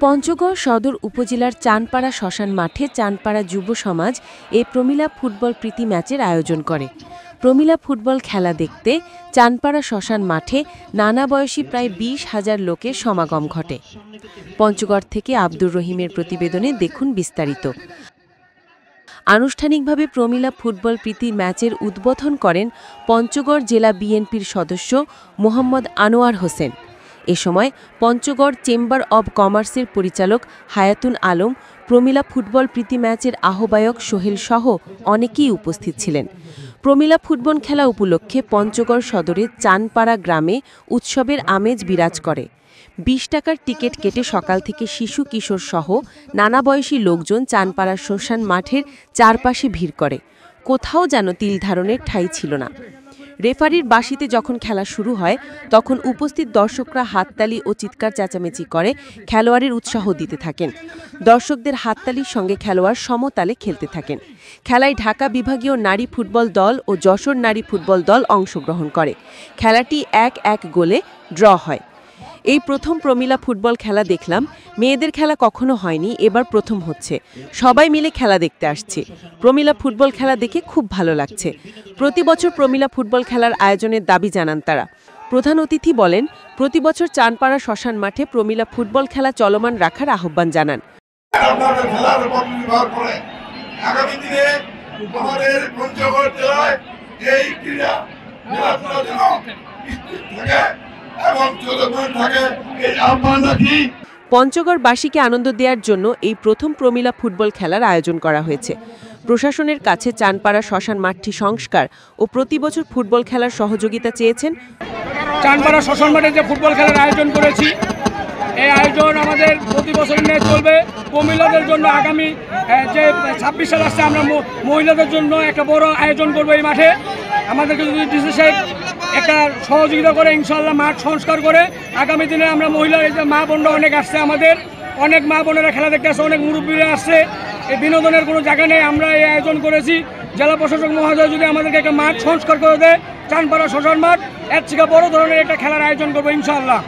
পঞ্চগড় সদর উপজেলার চানপাড়া শ্মশান মাঠে চানপাড়া যুব সমাজ এই প্রমিলা ফুটবল প্রীতি ম্যাচের আয়োজন করে। প্রমিলা ফুটবল খেলা দেখতে চানপাড়া শ্মশান মাঠে নানা বয়সী প্রায় ২০,০০০ লোকের সমাগম ঘটে। পঞ্চগড় থেকে আব্দুর রহিমের প্রতিবেদনে দেখুন বিস্তারিত। আনুষ্ঠানিকভাবে প্রমিলা ফুটবল প্রীতি ম্যাচের উদ্বোধন করেন পঞ্চগড় জেলা বিএনপির সদস্য মোহাম্মদ আনোয়ার হোসেন। এ সময় পঞ্চগড় চেম্বার অব কমার্সের পরিচালক হায়াতুন আলম, প্রমিলা ফুটবল প্রীতি ম্যাচের আহ্বায়ক সোহেল সহ অনেকেই উপস্থিত ছিলেন। প্রমিলা ফুটবল খেলা উপলক্ষে পঞ্চগড় সদরের চানপাড়া গ্রামে উৎসবের আমেজ বিরাজ করে। ২০ টাকার টিকিট কেটে সকাল থেকে শিশু কিশোর সহ নানা বয়সী লোকজন চানপাড়া শ্মশান মাঠের চারপাশে ভিড় করে। কোথাও যেন তিল ধারণের ঠাঁই ছিল না। রেফারির বাঁশিতে যখন খেলা শুরু হয় তখন উপস্থিত দর্শকরা হাততালি ও চিৎকার চেঁচামেচি করে খেলোয়াড়ের উৎসাহ দিতে থাকেন। দর্শকদের হাততালির সঙ্গে খেলোয়াড় সমতালে খেলতে থাকেন। খেলায় ঢাকা বিভাগীয় নারী ফুটবল দল ও যশোর নারী ফুটবল দল অংশগ্রহণ করে। খেলাটি ১-১ গোলে ড্র হয়। এই প্রথম প্রমিলা ফুটবল খেলা দেখলাম। মেয়েদের খেলা কখনো হয়নি, এবার প্রথম হচ্ছে। সবাই মিলে খেলা দেখতে আসছে। প্রমিলা ফুটবল খেলা দেখে খুব ভালো লাগছে। প্রতি বছর প্রমিলা ফুটবল খেলার আয়োজনের দাবি জানান তারা। প্রধান অতিথি বলেন, প্রতি বছর চানপাড়া শ্মশান মাঠে প্রমিলা ফুটবল খেলা চলমান রাখার আহ্বান জানান। পঞ্চগড়বাসীকে আনন্দ দেওয়ার জন্য এই প্রথম প্রমিলা ফুটবল খেলার আয়োজন করা হয়েছে। প্রশাসনের কাছে চানপাড়া শ্মশান মাঠটি সংস্কার ও প্রতি বছর ফুটবল খেলার সহযোগিতা চেয়েছেন। চানপাড়া শ্মশান মাঠে যে ফুটবল খেলার আয়োজন করেছি, এই আয়োজন আমাদের প্রতি বছর নিয়ে চলবে। মহিলাদের জন্য আগামী যে ২৬ সাল আসছে, আমরা মহিলাদের জন্য একটা বড় আয়োজন করবো এই মাঠে। আমাদেরকে যদি ডিসি সাহেব একটা সহযোগিতা করে, ইনশাল্লাহ মাঠ সংস্কার করে আগামী দিনে আমরা মহিলার এই যে মা বোনরা অনেক আসছে, আমাদের অনেক মা বোনেরা খেলা দেখতে আসছে, অনেক মুরব্বীরা আসছে। এই বিনোদনের কোনো জায়গা নেই, আমরা এই আয়োজন করেছি। জেলা প্রশাসক মহোদয় যদি আমাদেরকে একটা মাঠ সংস্কার করে দেয়, চানপাড়া শ্মশান মাঠ, এর থেকে বড় ধরনের একটা খেলার আয়োজন করবো ইনশাআল্লাহ।